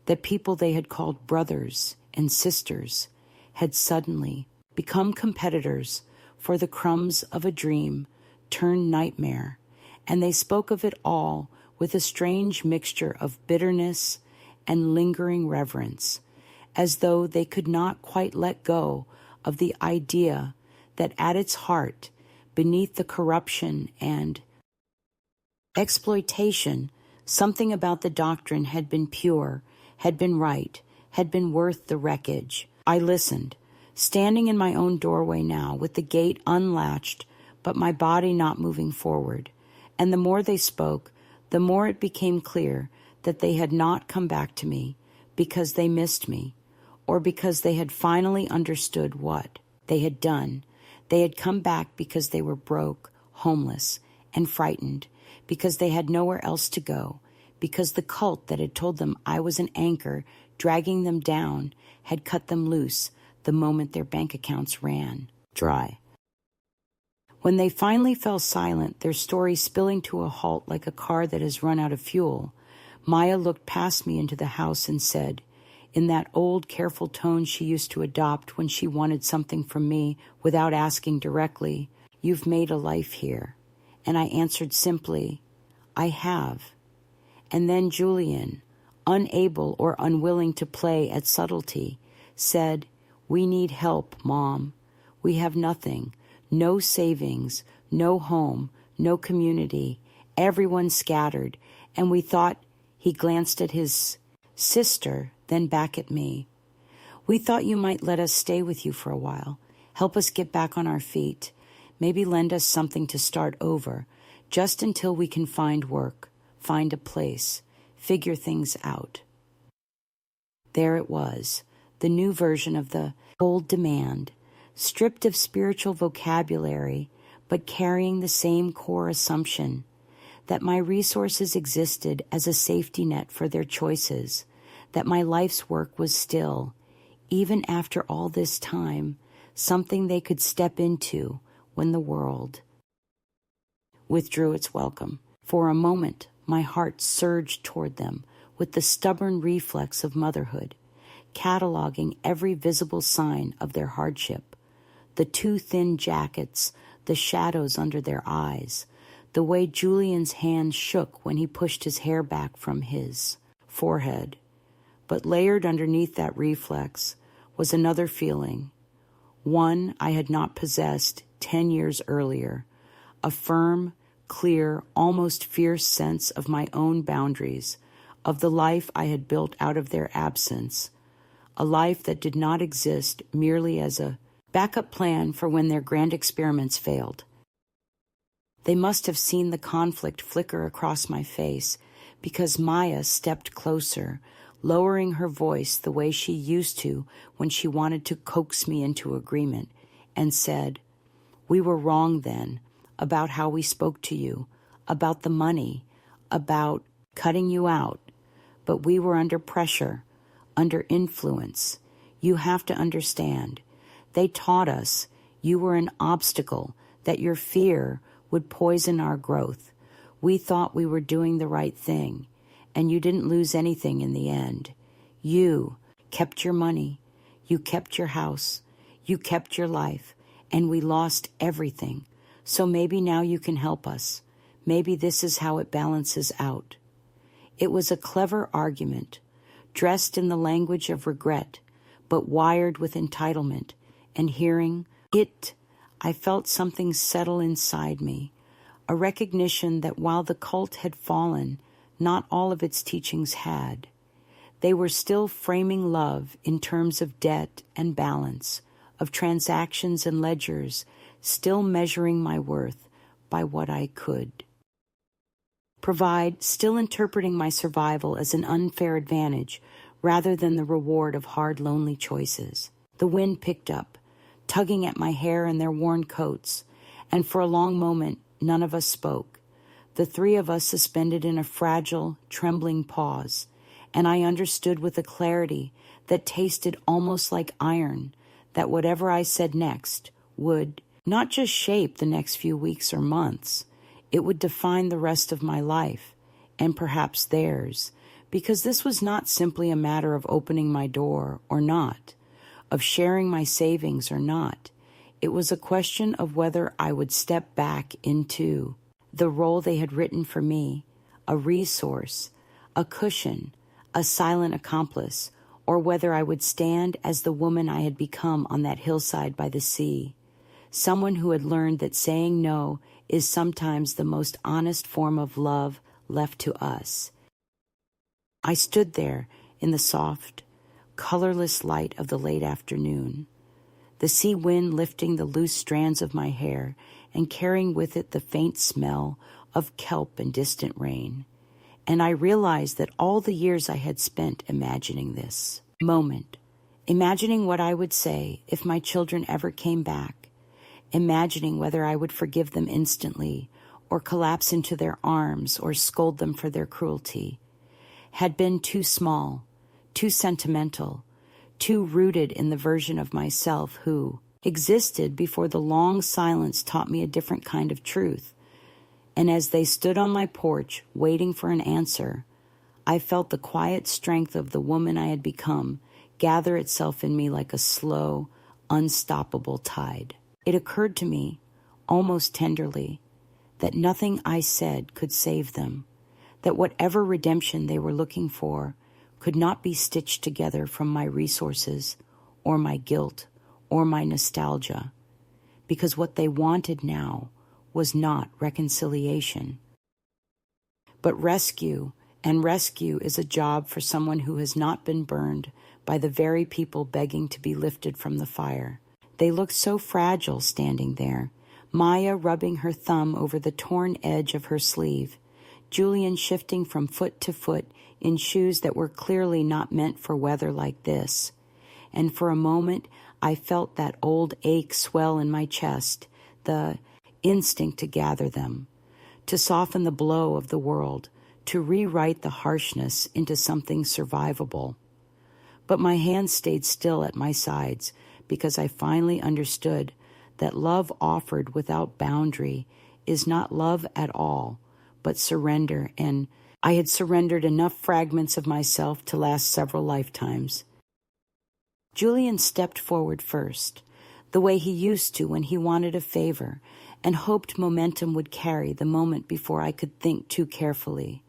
that people they had called brothers and sisters had suddenly become competitors for the crumbs of a dream turned nightmare, and they spoke of it all with a strange mixture of bitterness and lingering reverence, as though they could not quite let go of the idea that at its heart, beneath the corruption and exploitation, something about the doctrine had been pure, had been right, had been worth the wreckage. I listened, standing in my own doorway now, with the gate unlatched, but my body not moving forward. And the more they spoke, the more it became clear that they had not come back to me because they missed me, or because they had finally understood what they had done. They had come back because they were broke, homeless, and frightened, because they had nowhere else to go, because the cult that had told them I was an anchor dragging them down had cut them loose the moment their bank accounts ran dry. When they finally fell silent, their story spilling to a halt like a car that has run out of fuel, Maya looked past me into the house and said, in that old, careful tone she used to adopt when she wanted something from me without asking directly, "You've made a life here." And I answered simply, "I have." And then Julian, unable or unwilling to play at subtlety, said, "We need help, Mom. We have nothing, no savings, no home, no community, everyone scattered." And we thought, he glanced at his sister, then back at me. "We thought you might let us stay with you for a while, help us get back on our feet, maybe lend us something to start over, just until we can find work, find a place, figure things out." There it was, the new version of the old demand, stripped of spiritual vocabulary, but carrying the same core assumption that my resources existed as a safety net for their choices, that my life's work was still, even after all this time, something they could step into when the world withdrew its welcome. For a moment, my heart surged toward them with the stubborn reflex of motherhood, cataloging every visible sign of their hardship, the too thin jackets, the shadows under their eyes, the way Julian's hand shook when he pushed his hair back from his forehead. But layered underneath that reflex was another feeling, one I had not possessed 10 years earlier, a firm, clear, almost fierce sense of my own boundaries, of the life I had built out of their absence, a life that did not exist merely as a backup plan for when their grand experiments failed. They must have seen the conflict flicker across my face because Maya stepped closer, lowering her voice the way she used to when she wanted to coax me into agreement, and said, "We were wrong then about how we spoke to you, about the money, about cutting you out, but we were under pressure, under influence. You have to understand. They taught us you were an obstacle, that your fear would poison our growth. We thought we were doing the right thing, and you didn't lose anything in the end. You kept your money, you kept your house, you kept your life, and we lost everything. So maybe now you can help us. Maybe this is how it balances out." It was a clever argument, dressed in the language of regret, but wired with entitlement, and hearing it, I felt something settle inside me, a recognition that while the cult had fallen, not all of its teachings had. They were still framing love in terms of debt and balance, of transactions and ledgers, still measuring my worth by what I could provide, still interpreting my survival as an unfair advantage rather than the reward of hard, lonely choices. The wind picked up, tugging at my hair and their worn coats, and for a long moment none of us spoke, the three of us suspended in a fragile, trembling pause, and I understood with a clarity that tasted almost like iron that whatever I said next would not just shape the next few weeks or months, it would define the rest of my life, and perhaps theirs, because this was not simply a matter of opening my door or not, of sharing my savings or not. It was a question of whether I would step back into the role they had written for me, a resource, a cushion, a silent accomplice, or whether I would stand as the woman I had become on that hillside by the sea, someone who had learned that saying no is sometimes the most honest form of love left to us. I stood there in the soft, colorless light of the late afternoon, the sea wind lifting the loose strands of my hair and carrying with it the faint smell of kelp and distant rain. And I realized that all the years I had spent imagining this moment, imagining what I would say if my children ever came back, imagining whether I would forgive them instantly or collapse into their arms or scold them for their cruelty, had been too small, too sentimental, too rooted in the version of myself who existed before the long silence taught me a different kind of truth. And as they stood on my porch waiting for an answer, I felt the quiet strength of the woman I had become gather itself in me like a slow, unstoppable tide. It occurred to me, almost tenderly, that nothing I said could save them, that whatever redemption they were looking for could not be stitched together from my resources or my guilt or my nostalgia, because what they wanted now was not reconciliation, but rescue, and rescue is a job for someone who has not been burned by the very people begging to be lifted from the fire. They looked so fragile standing there, Maya rubbing her thumb over the torn edge of her sleeve, Julian shifting from foot to foot in shoes that were clearly not meant for weather like this. And for a moment, I felt that old ache swell in my chest, the instinct to gather them, to soften the blow of the world, to rewrite the harshness into something survivable. But my hands stayed still at my sides, because I finally understood that love offered without boundary is not love at all, but surrender, and I had surrendered enough fragments of myself to last several lifetimes. Julian stepped forward first, the way he used to when he wanted a favor, and hoped momentum would carry the moment before I could think too carefully.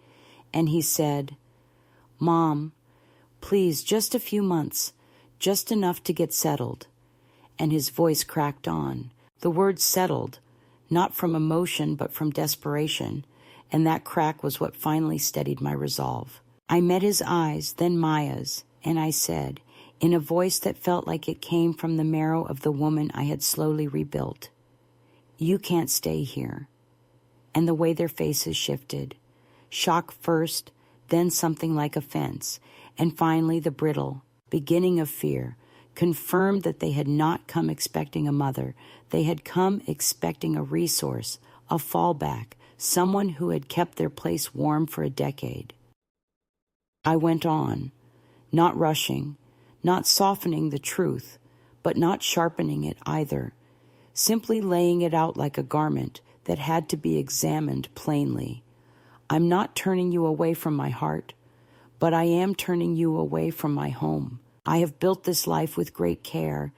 And he said, "Mom, please, just a few months, just enough to get settled." And his voice cracked on, the word settled, not from emotion but from desperation, and that crack was what finally steadied my resolve. I met his eyes, then Maya's, and I said, in a voice that felt like it came from the marrow of the woman I had slowly rebuilt. "You can't stay here." And the way their faces shifted. Shock first, then something like offense, and finally the brittle beginning of fear, confirmed that they had not come expecting a mother. They had come expecting a resource, a fallback, someone who had kept their place warm for a decade. I went on, not rushing, not softening the truth, but not sharpening it either, simply laying it out like a garment that had to be examined plainly. I'm not turning you away from my heart, but I am turning you away from my home. I have built this life with great care,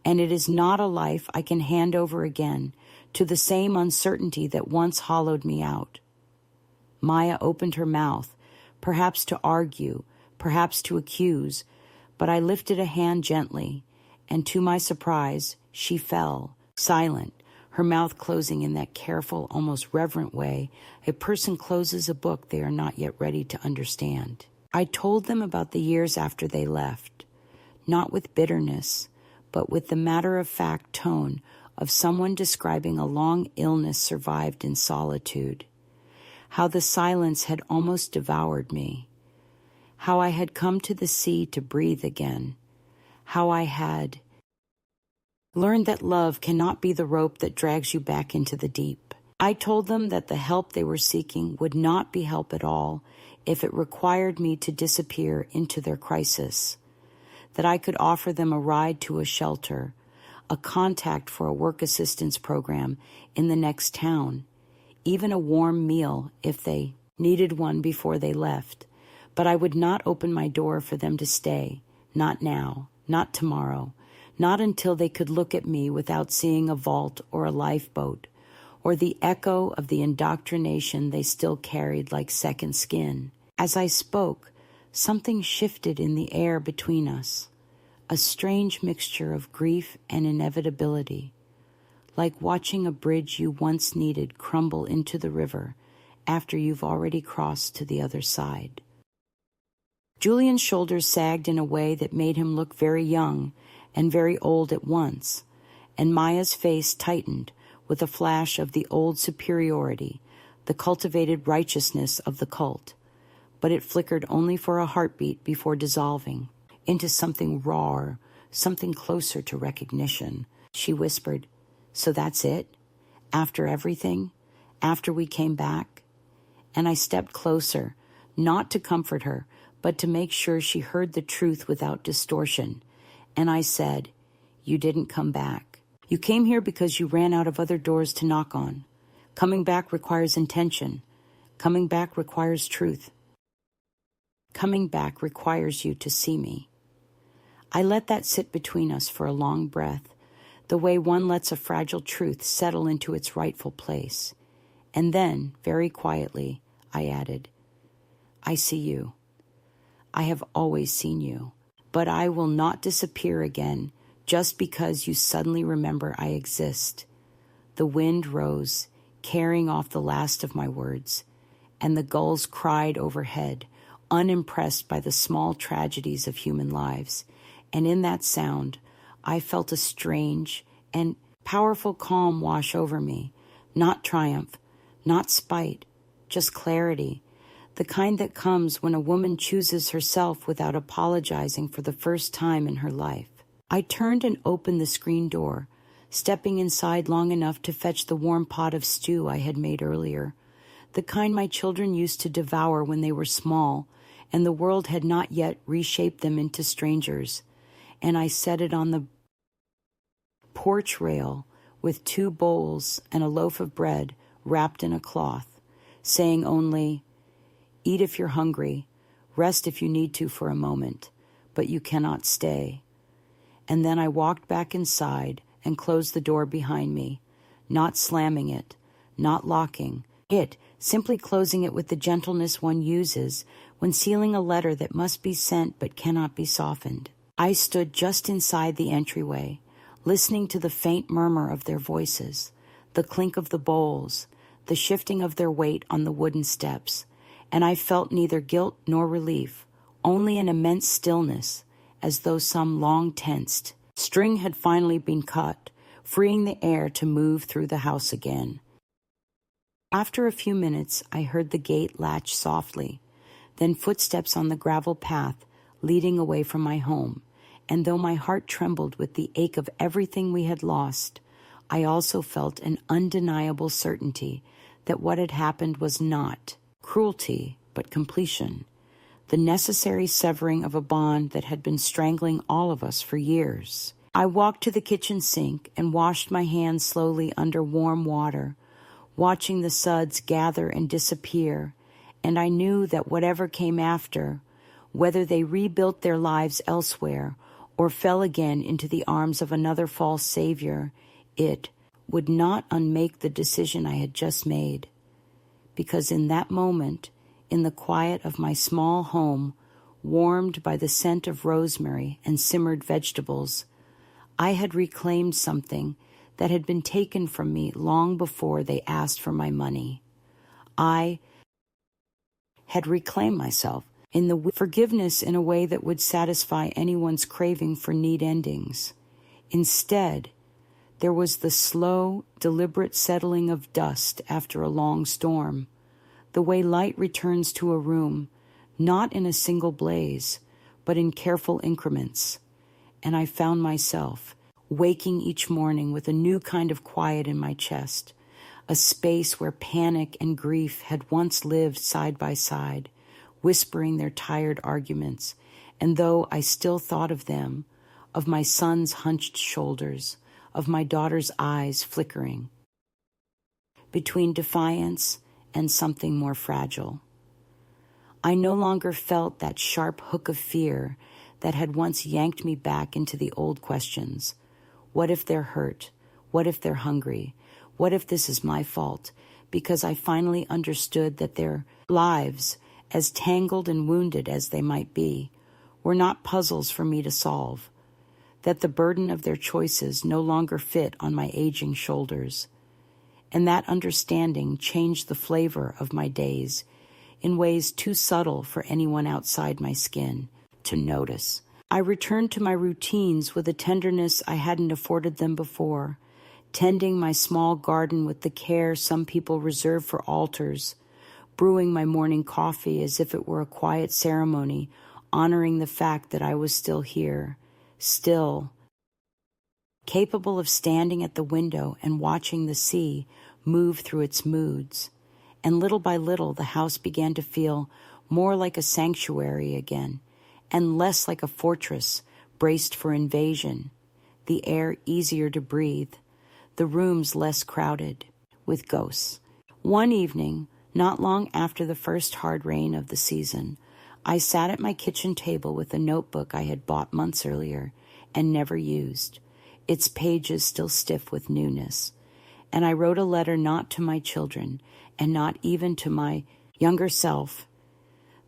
and it is not a life I can hand over again to the same uncertainty that once hollowed me out. Maya opened her mouth, perhaps to argue, perhaps to accuse, but I lifted a hand gently, and to my surprise, she fell, silent, her mouth closing in that careful, almost reverent way a person closes a book they are not yet ready to understand. I told them about the years after they left, not with bitterness, but with the matter-of-fact tone of someone describing a long illness survived in solitude. How the silence had almost devoured me. How I had come to the sea to breathe again. How I had learned that love cannot be the rope that drags you back into the deep. I told them that the help they were seeking would not be help at all if it required me to disappear into their crisis, that I could offer them a ride to a shelter, a contact for a work assistance program in the next town, even a warm meal if they needed one before they left. But I would not open my door for them to stay, not now, not tomorrow, not until they could look at me without seeing a vault or a lifeboat, or the echo of the indoctrination they still carried like second skin. As I spoke, something shifted in the air between us, a strange mixture of grief and inevitability, like watching a bridge you once needed crumble into the river after you've already crossed to the other side. Julian's shoulders sagged in a way that made him look very young and very old at once, and Maya's face tightened with a flash of the old superiority, the cultivated righteousness of the cult, but it flickered only for a heartbeat before dissolving into something rawer, something closer to recognition. She whispered, "So that's it? After everything? After we came back?" And I stepped closer, not to comfort her, but to make sure she heard the truth without distortion. And I said, "You didn't come back. You came here because you ran out of other doors to knock on. Coming back requires intention. Coming back requires truth. Coming back requires you to see me." I let that sit between us for a long breath, the way one lets a fragile truth settle into its rightful place. And then, very quietly, I added, "I see you. I have always seen you, but I will not disappear again just because you suddenly remember I exist." The wind rose, carrying off the last of my words, and the gulls cried overhead, unimpressed by the small tragedies of human lives. And in that sound, I felt a strange and powerful calm wash over me, not triumph, not spite, just clarity, the kind that comes when a woman chooses herself without apologizing for the first time in her life. I turned and opened the screen door, stepping inside long enough to fetch the warm pot of stew I had made earlier, the kind my children used to devour when they were small, and the world had not yet reshaped them into strangers. And I set it on the porch rail with 2 bowls and a loaf of bread wrapped in a cloth, saying only, "Eat if you're hungry, rest if you need to for a moment, but you cannot stay." And then I walked back inside and closed the door behind me, not slamming it, not locking it, simply closing it with the gentleness one uses when sealing a letter that must be sent but cannot be softened. I stood just inside the entryway, listening to the faint murmur of their voices, the clink of the bowls, the shifting of their weight on the wooden steps, and I felt neither guilt nor relief, only an immense stillness, as though some long tensed string had finally been cut, freeing the air to move through the house again. After a few minutes, I heard the gate latch softly, then footsteps on the gravel path leading away from my home, and though my heart trembled with the ache of everything we had lost, I also felt an undeniable certainty that what had happened was not cruelty, but completion, the necessary severing of a bond that had been strangling all of us for years. I walked to the kitchen sink and washed my hands slowly under warm water, watching the suds gather and disappear, and I knew that whatever came after, whether they rebuilt their lives elsewhere or fell again into the arms of another false savior, it would not unmake the decision I had just made. Because in that moment, in the quiet of my small home, warmed by the scent of rosemary and simmered vegetables, I had reclaimed something that had been taken from me long before they asked for my money. I had reclaimed myself in the forgiveness in a way that would satisfy anyone's craving for neat endings. Instead, there was the slow, deliberate settling of dust after a long storm, the way light returns to a room, not in a single blaze, but in careful increments. And I found myself waking each morning with a new kind of quiet in my chest, a space where panic and grief had once lived side by side, whispering their tired arguments, and though I still thought of them, of my son's hunched shoulders, of my daughter's eyes flickering, between defiance and something more fragile. I no longer felt that sharp hook of fear that had once yanked me back into the old questions. What if they're hurt? What if they're hungry? What if this is my fault? Because I finally understood that their lives, as tangled and wounded as they might be, were not puzzles for me to solve, that the burden of their choices no longer fit on my aging shoulders. And that understanding changed the flavor of my days in ways too subtle for anyone outside my skin to notice. I returned to my routines with a tenderness I hadn't afforded them before, tending my small garden with the care some people reserve for altars, brewing my morning coffee as if it were a quiet ceremony, honoring the fact that I was still here, still capable of standing at the window and watching the sea move through its moods. And little by little, the house began to feel more like a sanctuary again, and less like a fortress braced for invasion, the air easier to breathe, the rooms less crowded with ghosts. One evening, not long after the first hard rain of the season, I sat at my kitchen table with a notebook I had bought months earlier and never used, its pages still stiff with newness. And I wrote a letter not to my children, and not even to my younger self,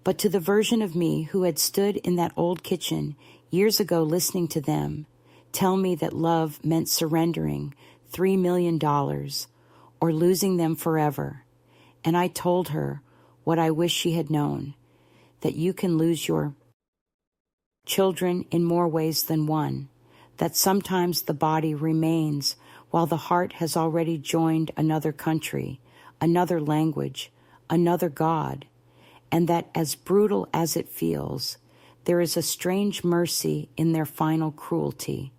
but to the version of me who had stood in that old kitchen years ago listening to them tell me that love meant surrendering $3 million or losing them forever. And I told her what I wish she had known, that you can lose your children in more ways than one, that sometimes the body remains while the heart has already joined another country, another language, another God, and that as brutal as it feels, there is a strange mercy in their final cruelty,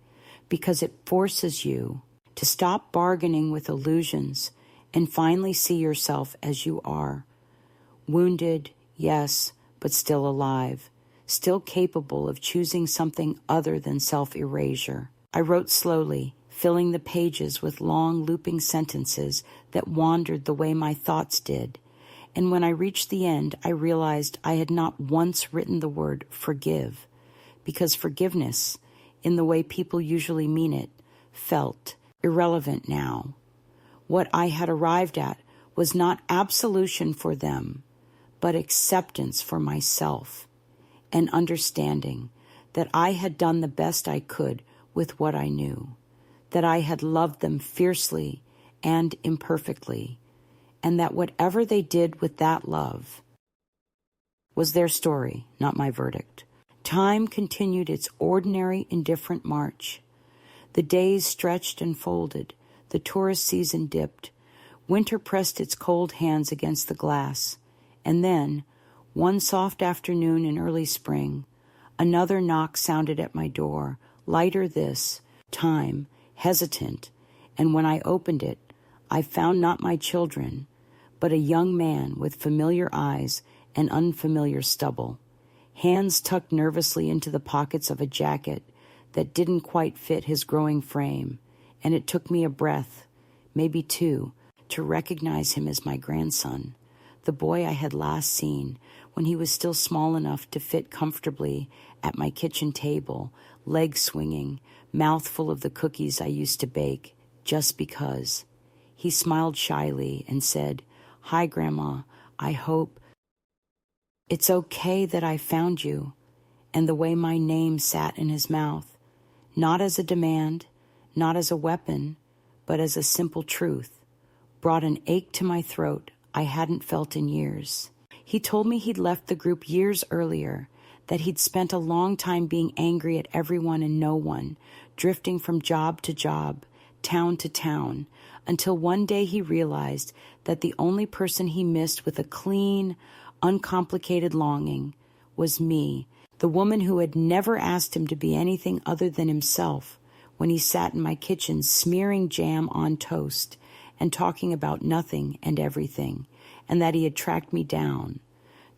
because it forces you to stop bargaining with illusions and finally see yourself as you are. Wounded, yes, but still alive, still capable of choosing something other than self-erasure. I wrote slowly, filling the pages with long looping sentences that wandered the way my thoughts did. And when I reached the end, I realized I had not once written the word forgive, because forgiveness, in the way people usually mean it, felt irrelevant now. What I had arrived at was not absolution for them, but acceptance for myself, and understanding that I had done the best I could with what I knew, that I had loved them fiercely and imperfectly, and that whatever they did with that love was their story, not my verdict. Time continued its ordinary, indifferent march. The days stretched and folded. The tourist season dipped. Winter pressed its cold hands against the glass. And then, one soft afternoon in early spring, another knock sounded at my door, lighter this time, hesitant, and when I opened it, I found not my children, but a young man with familiar eyes and unfamiliar stubble, hands tucked nervously into the pockets of a jacket that didn't quite fit his growing frame, and it took me a breath, maybe two, to recognize him as my grandson, the boy I had last seen when he was still small enough to fit comfortably at my kitchen table, legs swinging, mouth full of the cookies I used to bake, just because. He smiled shyly and said, "Hi, Grandma, I hope it's okay that I found you," and the way my name sat in his mouth, not as a demand, not as a weapon, but as a simple truth, brought an ache to my throat I hadn't felt in years. He told me he'd left the group years earlier, that he'd spent a long time being angry at everyone and no one, drifting from job to job, town to town, until one day he realized that the only person he missed with a clean, uncomplicated longing was me, the woman who had never asked him to be anything other than himself when he sat in my kitchen smearing jam on toast and talking about nothing and everything, and that he had tracked me down,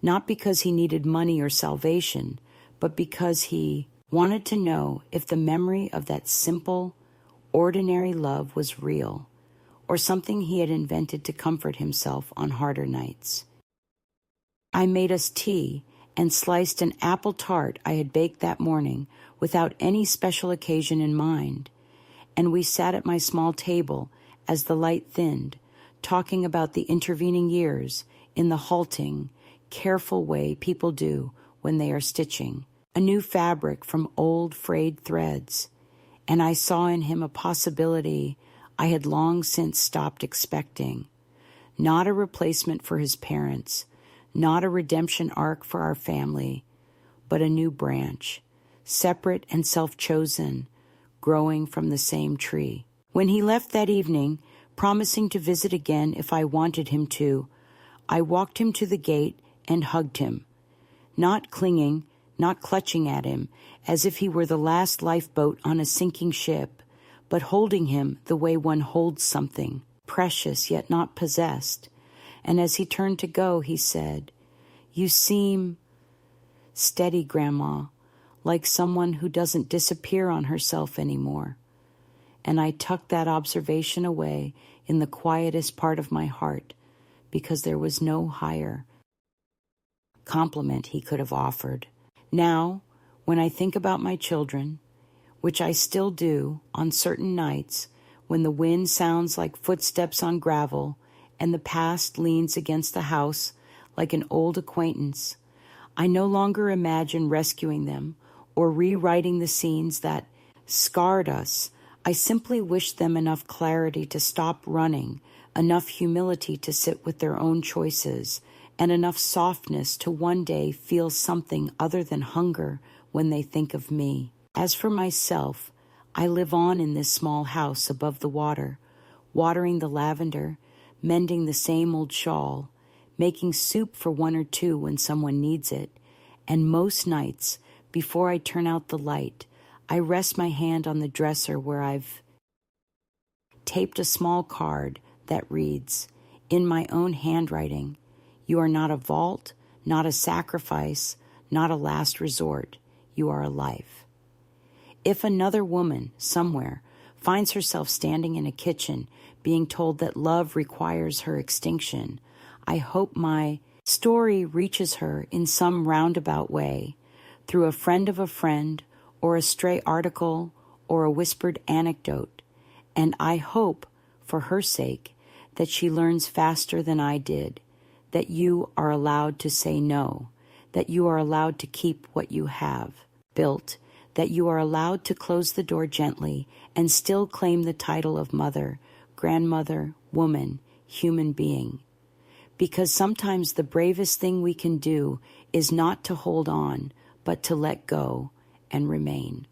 not because he needed money or salvation, but because he wanted to know if the memory of that simple, ordinary love was real, or something he had invented to comfort himself on harder nights. I made us tea and sliced an apple tart I had baked that morning without any special occasion in mind, and we sat at my small table as the light thinned, talking about the intervening years in the halting, careful way people do when they are stitching a new fabric from old frayed threads, and I saw in him a possibility I had long since stopped expecting. Not a replacement for his parents, not a redemption arc for our family, but a new branch, separate and self-chosen, growing from the same tree. When he left that evening, promising to visit again if I wanted him to, I walked him to the gate and hugged him, not clinging, not clutching at him, as if he were the last lifeboat on a sinking ship, but holding him the way one holds something, precious yet not possessed. And as he turned to go, he said, "You seem steady, Grandma, like someone who doesn't disappear on herself anymore." And I tucked that observation away in the quietest part of my heart, because there was no higher compliment he could have offered. Now, when I think about my children, which I still do on certain nights when the wind sounds like footsteps on gravel and the past leans against the house like an old acquaintance, I no longer imagine rescuing them or rewriting the scenes that scarred us. I simply wish them enough clarity to stop running, enough humility to sit with their own choices, and enough softness to one day feel something other than hunger when they think of me. As for myself, I live on in this small house above the water, watering the lavender, mending the same old shawl, making soup for one or two when someone needs it, and most nights, before I turn out the light, I rest my hand on the dresser where I've taped a small card that reads, in my own handwriting, "You are not a vault, not a sacrifice, not a last resort. You are a life." If another woman somewhere finds herself standing in a kitchen being told that love requires her extinction, I hope my story reaches her in some roundabout way, through a friend of a friend, or a stray article, or a whispered anecdote, and I hope, for her sake, that she learns faster than I did, that you are allowed to say no, that you are allowed to keep what you have built, that you are allowed to close the door gently and still claim the title of mother, grandmother, woman, human being. Because sometimes the bravest thing we can do is not to hold on, but to let go and remain.